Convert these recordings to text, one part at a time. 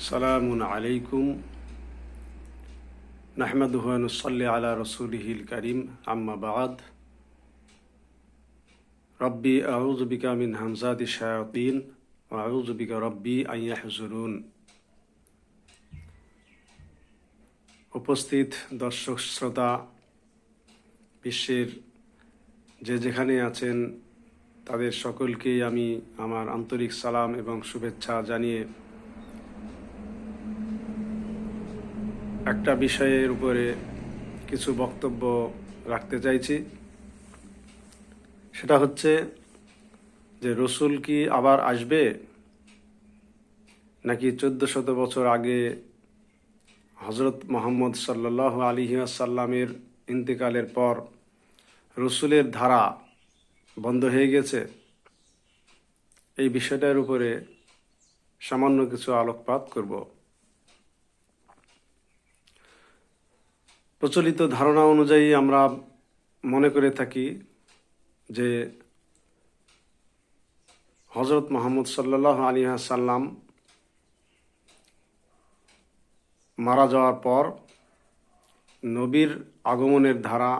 সালামুন আলাইকুম নাহমাদুহু ওয়া নুসাল্লি আলা রাসূলিহিল কারীম আম্মা বা'দ রব্বি আউযু বিকা মিন হামযাতিশ শায়াতিন ওয়া আউযু বিকা রব্বি আন ইয়াহযুরুন। উপস্থিত দর্শক শ্রোতা, বিশ্বের যে যেখানে আছেন তাদের সকলকেই আমি আমার আন্তরিক সালাম এবং শুভেচ্ছা জানিয়ে একটা বিষয়ের উপরে কিছু বক্তব্য রাখতে চাইছি। সেটা হচ্ছে যে রসুল কি আবার আসবে, নাকি 1400 বছর আগে হজরত মুহাম্মদ সাল্লাল্লাহু আলাইহি ওয়াসাল্লামের ইন্তেকালের পর রসুলের ধারা বন্ধ হয়ে গেছে। এই বিষয়টার উপরে সামান্য কিছু আলোকপাত করব। প্রচলিত ধারণা অনুযায়ী আমরা মনে করে থাকি যে হজরত মুহাম্মদ সাল্লাল্লাহু আলাইহি ওয়াসাল্লাম মারা যাওয়ার পর নবীর আগমনের ধারা,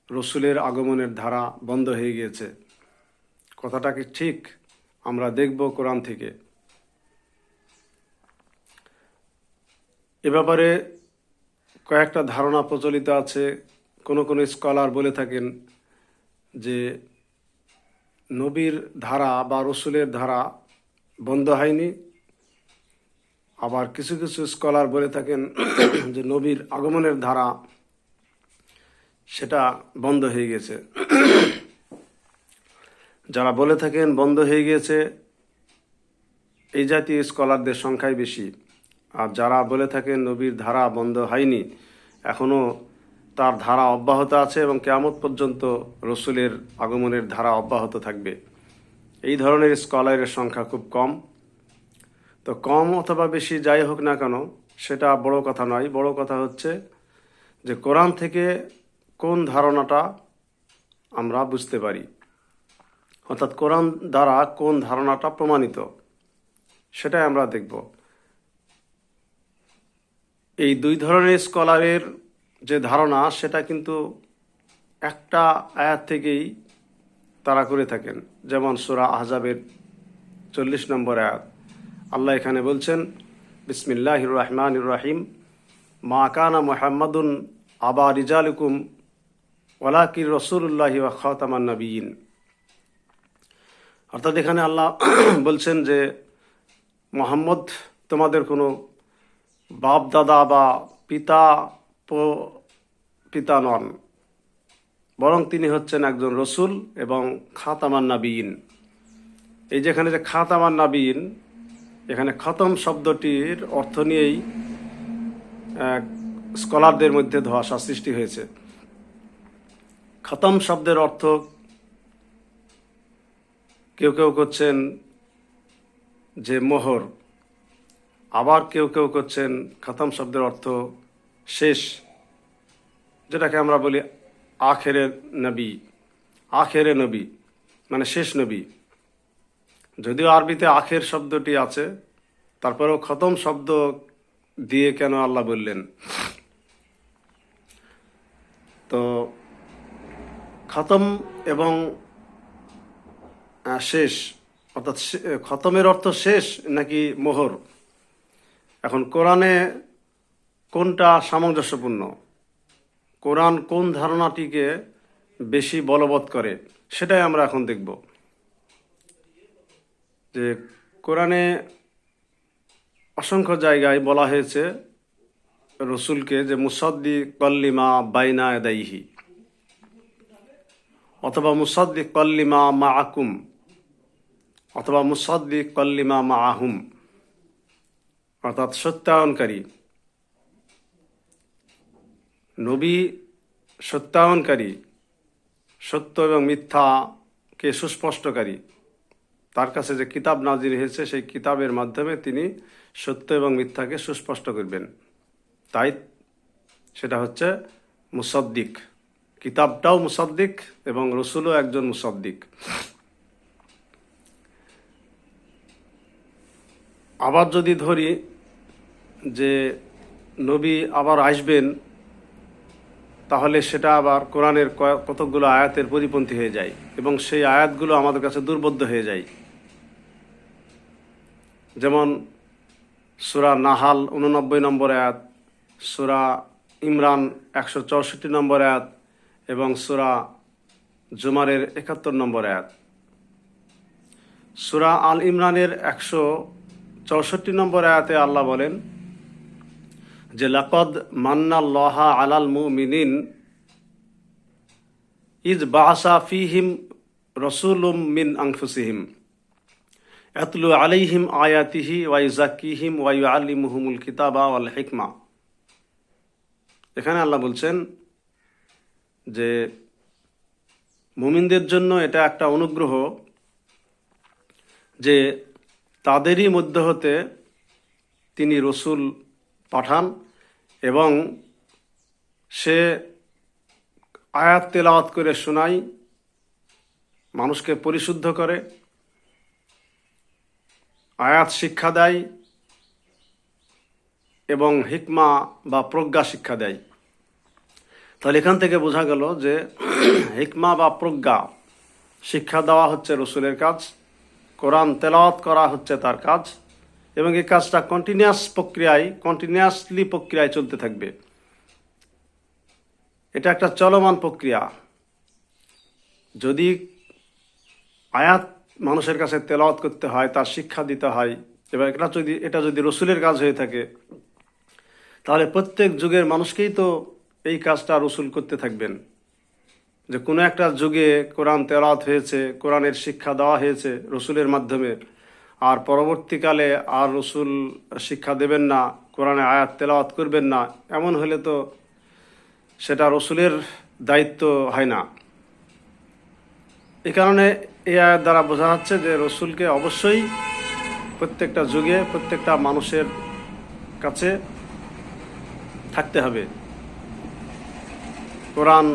রসুলের আগমনের ধারা বন্ধ হয়ে গিয়েছে। কথাটা কি ঠিক? আমরা দেখব কোরআন থেকে। এ ব্যাপারে কয়েকটা ধারণা প্রচলিত আছে। কোনো কোনো স্কলার বলে থাকেন যে নবীর ধারা বা রসুলের ধারা বন্ধ হয়নি। আবার কিছু কিছু স্কলার বলে থাকেন যে নবীর আগমনের ধারা সেটা বন্ধ হয়ে গেছে। যারা বলে থাকেন বন্ধ হয়ে গিয়েছে, এই জাতীয় স্কলারদের সংখ্যাই বেশি। আর যারা বলে থাকেন নবীর ধারা বন্ধ হয়নি, এখনও তার ধারা অব্যাহত আছে এবং কিয়ামত পর্যন্ত রসুলের আগমনের ধারা অব্যাহত থাকবে, এই ধরনের স্কলারের সংখ্যা খুব কম। তো কম অথবা বেশি যাই হোক না কেন, সেটা বড় কথা নয়। বড় কথা হচ্ছে যে কোরআন থেকে কোন ধারণাটা আমরা বুঝতে পারি, অর্থাৎ কোরআন দ্বারা কোন ধারণাটা প্রমাণিত, সেটাই আমরা দেখব। এই দুই ধরনের স্কলারের যে ধারণা, সেটা কিন্তু একটা আয়াত থেকেই তারা করে থাকেন। যেমন সূরা আহজাবের 40 নম্বর আয়াত, আল্লাহ এখানে বলছেন, বিসমিল্লাহির রহমানির রহিম, মা কানা মুহাম্মাদুন আবা রিজালিকুম ওয়ালাকিন রাসূলুল্লাহি ওয়া খাতামান নবিয়্যিন। অর্থাৎ এখানে আল্লাহ বলছেন যে মুহাম্মদ তোমাদের কোনো বাপ দাদা বা পিতা নন, বরং তিনি হচ্ছেন একজন রসুল এবং খাতামান নবিয়্যিন। এই যেখানে যে খাতামান নবিয়্যিন, এখানে খতম শব্দটির অর্থ নিয়েই স্কলারদের মধ্যে ধোঁয়াশা সৃষ্টি হয়েছে। খতম শব্দের অর্থ কেউ কেউ করছেন যে মোহর, আবার কেউ কেউ করছেন খতম শব্দের অর্থ শেষ, যেটাকে আমরা বলি আখেরে নবী। আখেরে নবী মানে শেষ নবী। যদিও আরবিতে আখের শব্দটি আছে, তারপরেও খতম শব্দ দিয়ে কেন আল্লাহ বললেন? তো খতম এবং শেষ, অর্থাৎ খতমের অর্থ শেষ নাকি মোহর? এখন কোরআনে কোনটা সামঞ্জস্যপূর্ণ, কোরআন কোন ধারণাটিকে বেশি বলবৎ করে, সেটাই আমরা এখন দেখব। যে কোরআনে অসংখ্য জায়গায় বলা হয়েছে রসুলকে যে মুসাদ্দিকাল লিমা বাইনা ইয়াদাইহি, অথবা মুসাদ্দিকাল লিমা মাআকুম, অথবা মুসাদ্দিকাল লিমা মাআহুম, অর্থাৎ সত্যায়নকারী। নবী সত্যায়নকারী, সত্য এবং মিথ্যাকে সুস্পষ্টকারী। তার কাছে যে কিতাব নাজিল হয়েছে, সেই কিতাবের মাধ্যমে তিনি সত্য এবং মিথ্যাকে সুস্পষ্ট করবেন। তাই সেটা হচ্ছে মুসাদ্দিক। কিতাবটাও মুসাদ্দিক এবং রসুলও একজন মুসাদ্দিক। আবার যদি ধরি যে নবী আবার আসবেন, তাহলে সেটা আবার কোরআনের কতকগুলো আয়াতের পরিপন্থী হয়ে যায় এবং সেই আয়াতগুলো আমাদের কাছে দুর্বোধ্য হয়ে যায়। যেমন সূরা নাহাল 89 নম্বর আয়াত, সূরা ইমরান 164 নম্বর আয়াত এবং সূরা জুমারের 71 নম্বর আয়াত। সূরা আল ইমরানের 164 নম্বর আয়াতে আল্লাহ বলেন যে লাকাদ মান্নাল্লাহু আলাল মুমিনিন ইজ বাআসা ফীহিম রাসূলুম মিন আনফুসিহিম ইয়াতলু আলাইহিম আয়াতিহি ওয়া ইউযাক্কিহিম ওয়া ইউআল্লিমুহুমুল কিতাবা ওয়াল হিকমা। এখানে আল্লাহ বলছেন যে মুমিনদের জন্য এটা একটা অনুগ্রহ যে তাদেরই মধ্য হতে তিনি রসুল পাঠান এবং সে আয়াত তেলাওয়াত করে শোনায়, মানুষকে পরিশুদ্ধ করে, আয়াত শিক্ষা দেয় এবং হিকমা বা প্রজ্ঞা শিক্ষা দেয়। তাহলে এখান থেকে বোঝা গেল যে হিকমা বা প্রজ্ঞা শিক্ষা দেওয়া হচ্ছে রসুলের কাজ, কোরআন তেলাওয়াত করা হচ্ছে তার কাজ, এবং এই কাজটা কন্টিনিউয়াসলি প্রক্রিয়ায় চলতে থাকবে। এটা একটা চলমান প্রক্রিয়া। যদি আয়াত মানুষের কাছে তেলাওয়াত করতে হয়, তার শিক্ষা দিতে হয়, এবার এটা যদি রসুলের কাজ হয়ে থাকে, তাহলে প্রত্যেক যুগের মানুষকেই তো এই কাজটা রসুল করতে থাকবেন। যে কোনো একটা যুগে কোরআন তেলাওয়াত হয়েছে, কোরআনের শিক্ষা দেওয়া হয়েছে রসুলের মাধ্যমে, আর পরবর্তীকালে আর রসুল শিক্ষা দেবেন না, কোরআনে আয়াত তেলাওয়াত করবেন না, এমন হলে তো সেটা রসুলের দায়িত্ব হয় না। এই কারণে এই আয়াত দ্বারা বোঝা যাচ্ছে যে রসুলকে অবশ্যই প্রত্যেকটা যুগে প্রত্যেকটা মানুষের কাছে থাকতে হবে, কোরআন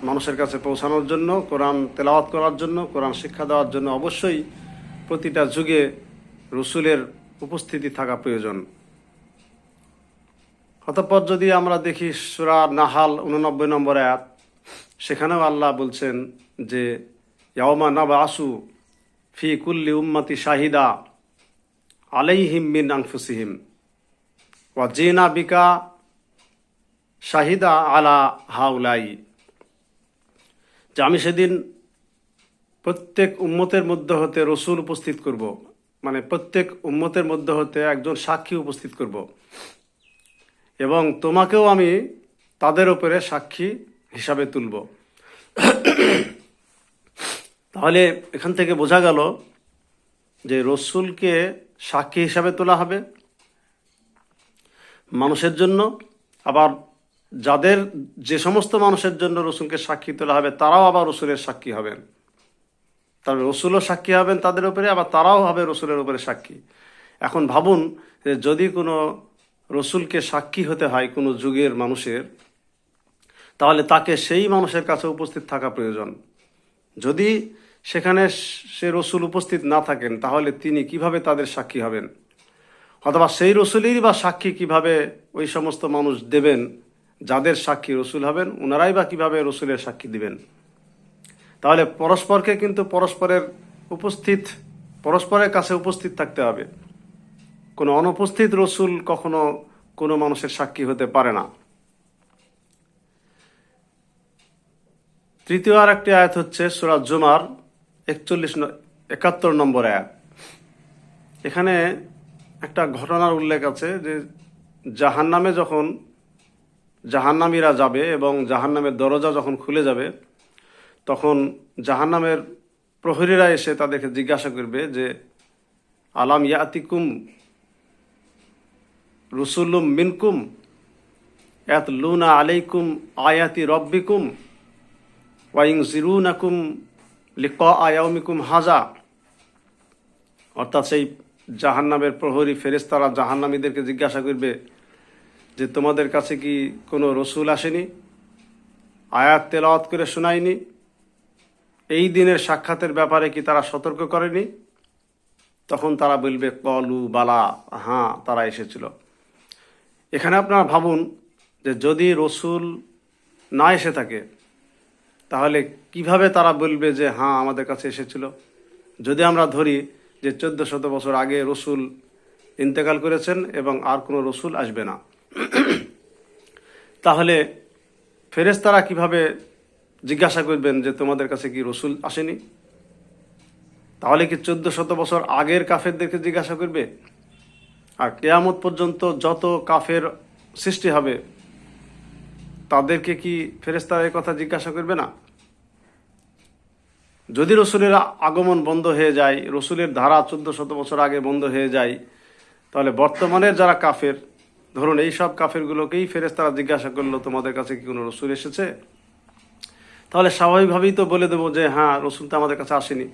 মানুষের কাছে পৌঁছানোর জন্য, কোরআন তেলাওয়াত করার জন্য, কোরআন শিক্ষা দেওয়ার জন্য অবশ্যই প্রতিটা যুগে রসুলের উপস্থিতি থাকা প্রয়োজন। অতঃপর যদি আমরা দেখি সূরা নাহাল 89 নম্বর আয়াত, সেখানেও আল্লাহ বলছেন যে ইয়াওমা নাবআসু ফি কুল্লি উম্মতি শাহিদা আলাইহিম মিন আনফুসিহিম ওয়া জিনা বিকা শাহিদা আলা হাউলাই। যে আমি সেদিন প্রত্যেক উম্মতের মধ্যে হতে রসুল উপস্থিত করব, মানে প্রত্যেক উম্মতের মধ্যে হতে একজন সাক্ষী উপস্থিত করব, এবং তোমাকেও আমি তাদের উপরে সাক্ষী হিসাবে তুলব। তাহলে এখান থেকে বোঝা গেল যে রসুলকে সাক্ষী হিসাবে তোলা হবে মানুষের জন্য, আবার যে সমস্ত মানুষের জন্য রসুলকে সাক্ষী তোলা হবে তারাও আবার রসুলের সাক্ষী হবেন। তবে রসুলও সাক্ষী হবেন তাদের উপরে, আবার তারাও হবে রসুলের উপরে সাক্ষী। এখন ভাবুন যে যদি কোনো রসুলকে সাক্ষী হতে হয় কোনো যুগের মানুষের, তাহলে তাকে সেই মানুষের কাছে উপস্থিত থাকা প্রয়োজন। যদি সেখানে সে রসুল উপস্থিত না থাকেন, তাহলে তিনি কিভাবে তাদের সাক্ষী হবেন? অথবা সেই রসুলেরই বা সাক্ষী কিভাবে ওই সমস্ত মানুষ দেবেন যাদের সাক্ষী রসুল হবেন? ওনারাই বা কিভাবে রসুলের সাক্ষী দিবেন? তাহলে পরস্পরকে কিন্তু পরস্পরের কাছে উপস্থিত থাকতে হবে। কোনো অনুপস্থিত রসুল কখনো কোনো মানুষের সাক্ষী হতে পারে না। তৃতীয় আর একটি আয়াত হচ্ছে সূরা জুমার 71 নম্বর আয়াত। এখানে একটা ঘটনার উল্লেখ আছে যে জাহান্নামে যখন জাহান্নামীরা যাবে এবং জাহান্নামের দরজা যখন খুলে যাবে, তখন জাহান্নামের প্রহরীরা এসে তাদেরকে জিজ্ঞাসা করবে যে আলাম ইয়াতিকুম রুসুলুম মিনকুম ইয়াতলুনা আলাইকুম আয়াতি রব্বিকুম ওয়া ইনজিরুনাকুম লিকা ইয়াউমিকুম হাযা। অর্থাৎ সেই জাহান্নামের প্রহরী ফেরেশতারা জাহান্নামীদেরকে জিজ্ঞাসা করবে যে তোমাদের কাছে কি কোনো রসুল আসেনি, আয়াত তেলাওয়াত করে শোনায়নি, এই দিনের সাক্ষাতের ব্যাপারে কি তারা সতর্ক করেনি? তখন তারা বলবে কলু বালা, হ্যাঁ তারা এসেছিল। এখানে আপনারা ভাবুন যে যদি রসুল না এসে থাকে তাহলে কিভাবে তারা বলবে যে হ্যাঁ আমাদের কাছে এসেছিল। যদি আমরা ধরি যে 1400 বছর আগে রসুল ইন্তেকাল করেছেন এবং আর কোনো রসুল আসবে না, তাহলে ফেরেশতারা কিভাবে জিজ্ঞাসা করবেন যে তোমাদের কাছে কি রসুল আসেনি? তাহলে কি 1400 বছর আগের কাফেরদেরকে জিজ্ঞাসা করবে? আর কিয়ামত পর্যন্ত যত কাফের সৃষ্টি হবে তাদেরকে কি ফেরেশতারা এই কথা জিজ্ঞাসা করবে না? যদি রসুলের আগমন বন্ধ হয়ে যায়, রসুলের ধারা 1400 বছর আগে বন্ধ হয়ে যায়, তাহলে বর্তমানের যারা কাফের, ধরুন এই সব কাফেরগুলোকেই ফেরেশতারা জিজ্ঞাসা করলো তোমাদের কাছে কি কোনো রসুল এসেছে? তাহলে স্বাভাবিকভাবেই তো বলে দেবো যে হ্যাঁ রসুল তো আমাদের কাছে আসেনি,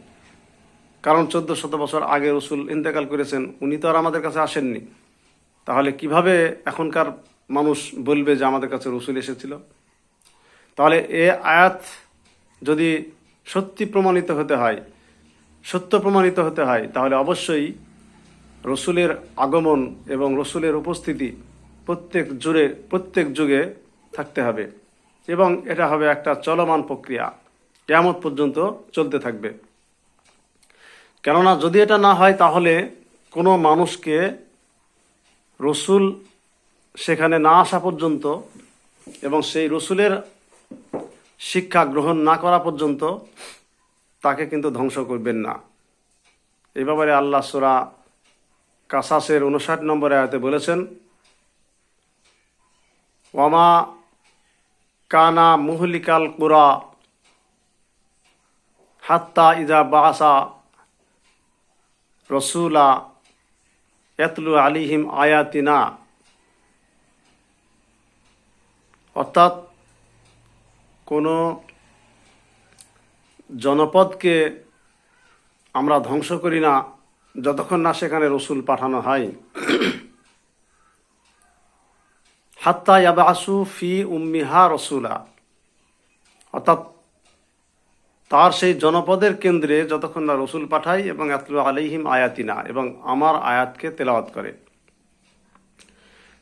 কারণ 1400 বছর আগে রসুল ইন্তেকাল করেছেন, উনি তো আর আমাদের কাছে আসেননি। তাহলে কিভাবে এখনকার মানুষ বলবে যে আমাদের কাছে রসুল এসেছিল? তাহলে এ আয়াত যদি সত্যি প্রমাণিত হতে হয়, সত্য প্রমাণিত হতে হয়, তাহলে অবশ্যই রসুলের আগমন এবং রসুলের উপস্থিতি প্রত্যেক যুগে থাকতে হবে এবং এটা হবে একটা চলমান প্রক্রিয়া, কিয়ামত পর্যন্ত চলতে থাকবে। কেননা যদি এটা না হয় তাহলে কোনো মানুষকে রসুল সেখানে না আসা পর্যন্ত এবং সেই রসুলের শিক্ষা গ্রহণ না করা পর্যন্ত তাকে কিন্তু ধ্বংস করবেন না। এই ব্যাপারে আল্লাহ সূরা কাসাসের 59 নম্বর আয়াতে বলেছেন, ওয়ামা কানা মুহলিকাল কুরা হাত্তা ইজা বাসা রসুলা ইয়াতলু আলিহিম আয়াতিনা। অর্থাৎ কোনো জনপদকে আমরা ধ্বংস করি না যতক্ষণ না সেখানে রসুল পাঠানো হয়। হাত্তা ইয়াবাসু ফি উম্মিহা রসুলা, অর্থাৎ তার সেই জনপদের কেন্দ্রে যতক্ষণ না রসুল পাঠায় এবং ইয়াতলু আলাইহিম আয়াতিনা, এবং আমার আয়াতকে তেলাওয়াত করে।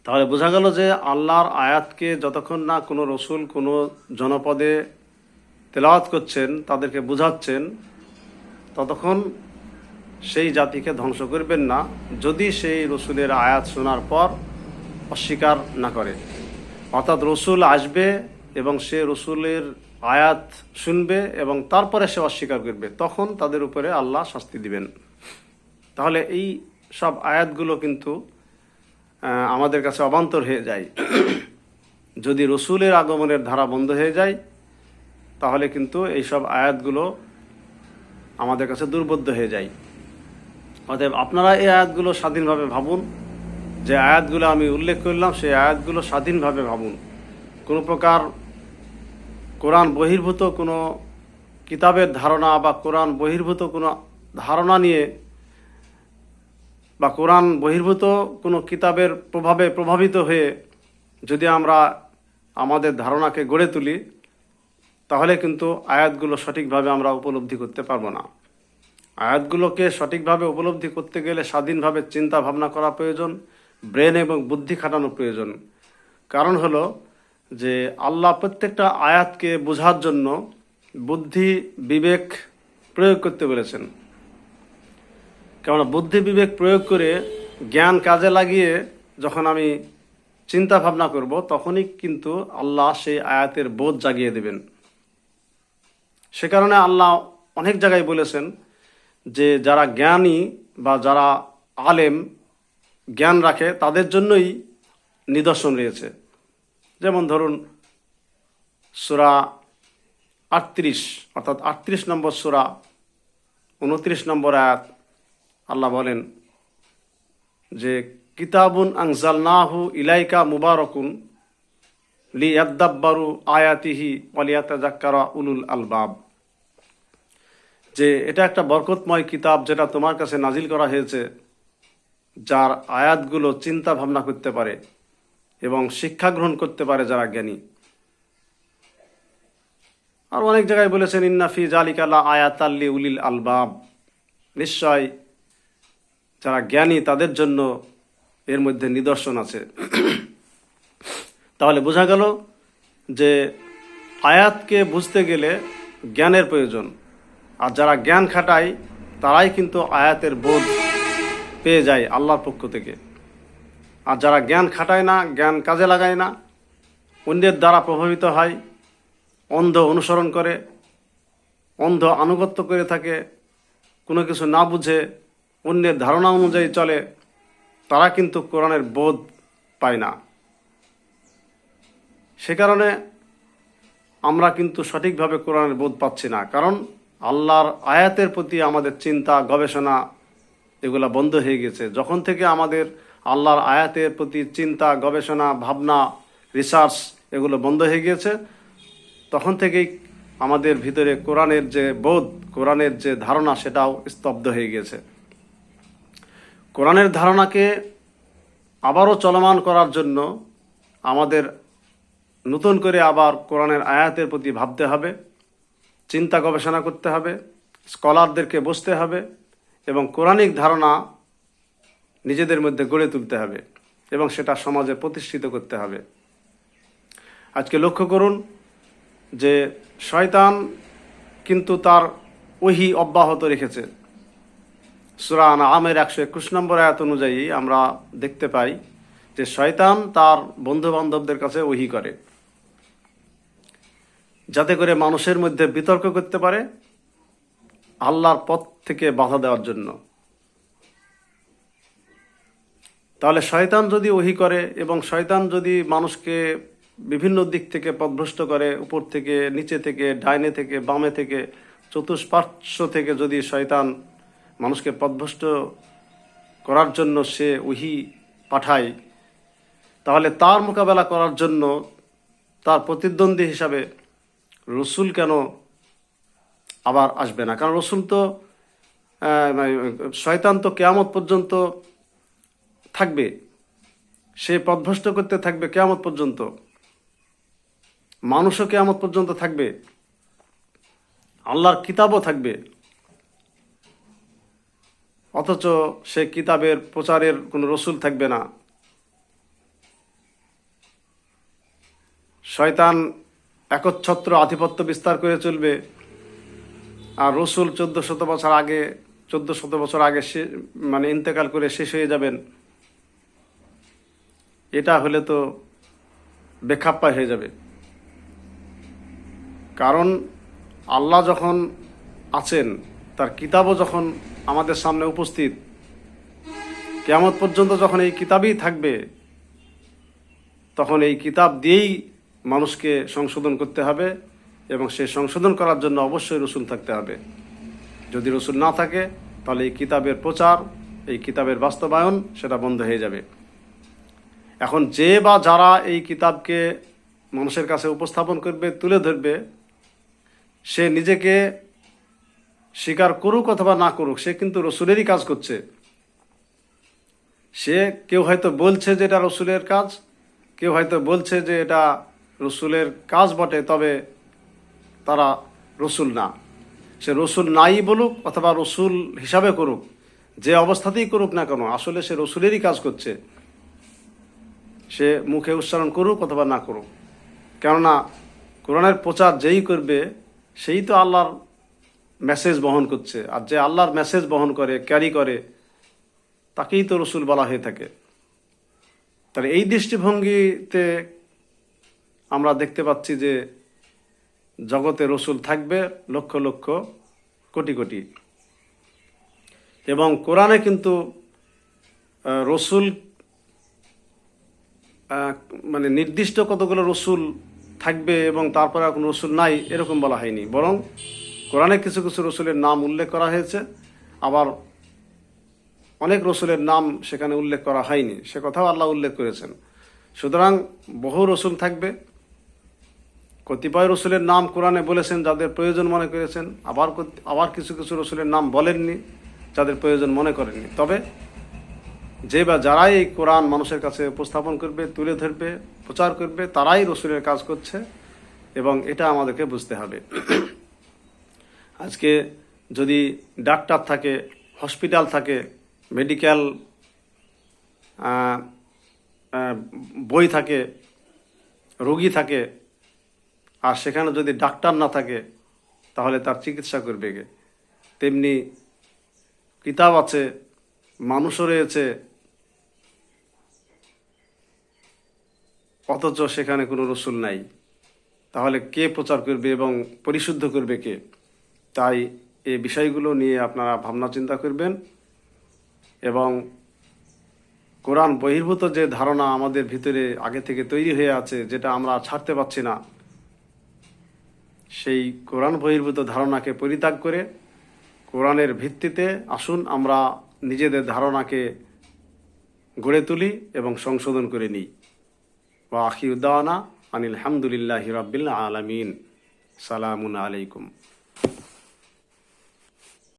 তাহলে বোঝা গেল যে আল্লাহর আয়াতকে যতক্ষণ না কোনো রসুল কোনো জনপদে তেলাওয়াত করছেন, তাদেরকে বুঝাচ্ছেন, ততক্ষণ সেই জাতিকে ধ্বংস করবেন না, যদি সেই রসুলের আয়াত শোনার পর অস্বীকার না করে। অর্থাৎ রসুল আসবে এবং সে রসুলের আয়াত শুনবে এবং তারপরে সে অস্বীকার করবে, তখন তাদের উপরে আল্লাহ শাস্তি দিবেন। তাহলে এই সব আয়াতগুলো কিন্তু আমাদের কাছে অবান্তর হয়ে যায়। যদি রসুলের আগমনের ধারা বন্ধ হয়ে যায় তাহলে কিন্তু এই সব আয়াতগুলো আমাদের কাছে দুর্বোধ্য হয়ে যায়। অতএব আপনারা এই আয়াতগুলো স্বাধীনভাবে ভাবুন, যে আয়াতগুলো আমি উল্লেখ করলাম সেই আয়াতগুলো স্বাধীনভাবে ভাবুন। কোনো প্রকার কোরআন বহির্ভূত কোনো কিতাবের ধারণা বা কোরআন বহির্ভূত কোনো ধারণা নিয়ে বা কোরআন বহির্ভূত কোনো কিতাবের প্রভাবে প্রভাবিত হয়ে যদি আমরা আমাদের ধারণাকে গড়ে তুলি, তাহলে কিন্তু আয়াতগুলো সঠিকভাবে আমরা উপলব্ধি করতে পারবো না। আয়াতগুলোকে সঠিকভাবে উপলব্ধি করতে গেলে স্বাধীনভাবে চিন্তা ভাবনা করা প্রয়োজন, ব্রেন এবং বুদ্ধি খাটানো প্রয়োজন। কারণ হলো যে আল্লাহ প্রত্যেকটা আয়াতকে বোঝার জন্য বুদ্ধি বিবেক প্রয়োগ করতে বলেছেন। কেননা বুদ্ধি বিবেক প্রয়োগ করে জ্ঞান কাজে লাগিয়ে যখন আমি চিন্তা ভাবনা করব, তখনই কিন্তু আল্লাহ সেই আয়াতের বোধ জাগিয়ে দেবেন। সে কারণে আল্লাহ অনেক জায়গায় বলেছেন যে যারা জ্ঞানী বা যারা আলেম জ্ঞান রাখে তাদের জন্যই নিদর্শন রয়েছে। যেমন ধরুন সূরা 38, অর্থাৎ 38 নম্বর সূরা 29 নম্বর আয়াত, আল্লাহ বলেন যে কিতাবুন আনজালনাহু ইলাইকা মুবারাকুন লিয়াদ্দাব্বারু আয়াতিহি ওয়া লিয়াতাযাক্কারা উলুল আলবাব। যে এটা একটা বরকতময় কিতাব যেটা তোমার কাছে নাজিল করা হয়েছে, যার আয়াতগুলো চিন্তা ভাবনা করতে পারে এবং শিক্ষা গ্রহণ করতে পারে যারা জ্ঞানী। আর অনেক জায়গায় বলেছেন ইন্না ফি যালিকা লা আয়াতাল লিউলিল আলবাব, নিশ্চয় যারা জ্ঞানী তাদের জন্য এর মধ্যে নিদর্শন আছে। তাহলে বোঝা গেল যে আয়াতকে বুঝতে গেলে জ্ঞানের প্রয়োজন, আর যারা জ্ঞান খাটায় তারাই কিন্তু আয়াতের বোধ পেয়ে যায় আল্লাহর পক্ষ থেকে। আর যারা জ্ঞান খাটায় না, জ্ঞান কাজে লাগায় না, অন্যের দ্বারা প্রভাবিত হয়, অন্ধ অনুসরণ করে, অন্ধ আনুগত্য করে থাকে, কোনো কিছু না বুঝে অন্যের ধারণা অনুযায়ী চলে, তারা কিন্তু কোরআনের বোধ পায় না। সে কারণে আমরা কিন্তু সঠিকভাবে কোরআনের বোধ পাচ্ছি না, কারণ আল্লাহর আয়াতের প্রতি আমাদের চিন্তা গবেষণা এগুলা বন্ধ হয়ে গেছে। যখন থেকে আমাদের আল্লাহর আয়াতের প্রতি চিন্তা গবেষণা ভাবনা রিসার্চ এগুলো বন্ধ হয়ে গিয়েছে, তখন থেকেই আমাদের ভিতরে কোরআনের যে বোধ, কোরআনের যে ধারণা সেটাও স্তব্ধ হয়ে গিয়েছে। কোরআনের ধারণাকে আবারও চলমান করার জন্য আমাদের নতুন করে আবার কোরআনের আয়াতের প্রতি ভাবতে হবে, চিন্তা গবেষণা করতে হবে, স্কলারদেরকে বসতে হবে এবং কোরআনিক ধারণা নিজেদের মধ্যে গড়ে তুলতে হবে এবং সেটা সমাজে প্রতিষ্ঠিত করতে হবে। আজকে লক্ষ্য করুন যে শয়তান কিন্তু তার ওহী অব্যাহত রেখেছে। সূরা আনআমের 121 নম্বর আয়াত অনুযায়ী আমরা দেখতে পাই যে শয়তান তার বন্ধু বান্ধবদের কাছে ওহী করে, যাতে করে মানুষের মধ্যে বিতর্ক করতে পারে আল্লাহর পথ থেকে বাধা দেওয়ার জন্য। তাহলে শয়তান যদি ওহী করে এবং শয়তান যদি মানুষকে বিভিন্ন দিক থেকে পথভ্রষ্ট করে, উপর থেকে নিচে থেকে ডাইনে থেকে বামে থেকে চতুষ্পার্শ্ব থেকে যদি শয়তান মানুষকে পথভ্রষ্ট করার জন্য সে ওহী পাঠায়, তাহলে তার মোকাবেলা করার জন্য তার প্রতিদ্বন্দ্বী হিসাবে রসুল কেন আবার আসবে না? কারণ রসুল তো শয়তান তো কিয়ামত পর্যন্ত থাকবে, সে পথভ্রষ্ট করতে থাকবে কিয়ামত পর্যন্ত, মানুষও কিয়ামত পর্যন্ত থাকবে, আল্লাহর কিতাবও থাকবে, অথচ সে কিতাবের প্রচারের কোনো রসুল থাকবে না। শয়তান একচ্ছত্র আধিপত্য বিস্তার করে চলবে, আর রসুল 1400 বছর আগে মানে ইন্তেকাল করে শেষ হয়ে যাবেন। এটা হলে তো বেখাপ্পা হয়ে যাবে। কারণ আল্লাহ যখন আছেন, তার কিতাবও যখন আমাদের সামনে উপস্থিত, কিয়ামত পর্যন্ত যখন এই কিতাবই থাকবে, তখন এই কিতাব দিয়েই মানুষকে সংশোধন করতে হবে এবং সে সংশোধন করার জন্য অবশ্যই রসুল থাকতে হবে। যদি রসুল না থাকে তাহলে এই কিতাবের প্রচার, এই কিতাবের বাস্তবায়ন সেটা বন্ধ হয়ে যাবে। এখন যে বা যারা এই কিতাবকে মানুষের কাছে উপস্থাপন করবে, তুলে ধরবে, সে নিজেকে স্বীকার করুক অথবা না করুক, সে কিন্তু রসুলেরই কাজ করছে। সে কেউ হয়তো বলছে যে এটা রসুলের কাজ, কেউ হয়তো বলছে যে এটা রসুলের কাজ বটে, তবে তারা রসুল না। সে রসুল নাই বলুক অথবা রসুল হিসাবে করুক, যে অবস্থাতেই করুক না কেন, আসলে সে রসুলেরই কাজ করছে, সে মুখে উচ্চারণ করুক অথবা না করুক। কেননা কোরআনের প্রচার যেই করবে সেই তো আল্লাহর মেসেজ বহন করছে, আর যে আল্লাহর মেসেজ বহন করে, ক্যারি করে, তাকেই তো রসুল বলা হয়ে থাকে। তাহলে এই দৃষ্টিভঙ্গিতে আমরা দেখতে পাচ্ছি যে জগতে রসুল থাকবে লক্ষ লক্ষ কোটি কোটি, এবং কোরআনে কিন্তু রসুল মানে নির্দিষ্ট কতগুলো রসুল থাকবে এবং তারপরে কোনো রসুল নাই এরকম বলা হয়নি, বরং কোরআনে কিছু কিছু রসুলের নাম উল্লেখ করা হয়েছে, আবার অনেক রসুলের নাম সেখানে উল্লেখ করা হয়নি, সে কথাও আল্লাহ উল্লেখ করেছেন। সুতরাং বহু রসুল থাকবে। কতিপয় রসুলের নাম কোরআনে বলেছেন যাদের প্রয়োজন মনে করেছেন, আবার কিছু কিছু রসুলের নাম বলেননি যাদের প্রয়োজন মনে করেননি। তবে যে বা যারাই এই কোরআন মানুষের কাছে উপস্থাপন করবে, তুলে ধরবে, প্রচার করবে, তারাই রসুলের কাজ করছে এবং এটা আমাদেরকে বুঝতে হবে। আজকে যদি ডাক্তার থাকে, হসপিটাল থাকে, মেডিকেল বই থাকে, রোগী থাকে আর সেখানে যদি ডাক্তার না থাকে তাহলে তার চিকিৎসা করবে কে? তেমনি কিতাব আছে, মানুষও রয়েছে, অথচ সেখানে কোনো রসুল নাই। তাহলে কে প্রচার করবে এবং পরিশুদ্ধ করবে কে? তাই এই বিষয়গুলো নিয়ে আপনারা ভাবনা চিন্তা করবেন এবং কোরআন বহির্ভূত যে ধারণা আমাদের ভিতরে আগে থেকে তৈরি হয়ে আছে, যেটা আমরা ছাড়তে পারছি না, সেই কোরআন বহির্ভূত ধারণাকে পরিত্যাগ করে কোরআনের ভিত্তিতে আসুন আমরা নিজেদের ধারণাকে গড়ে তুলি এবং সংশোধন করে নিই। ওয়া আখিরু দাওয়ানা আনিল হামদুলিল্লাহি রাব্বিল আলামিন। সালামুন আলাইকুম।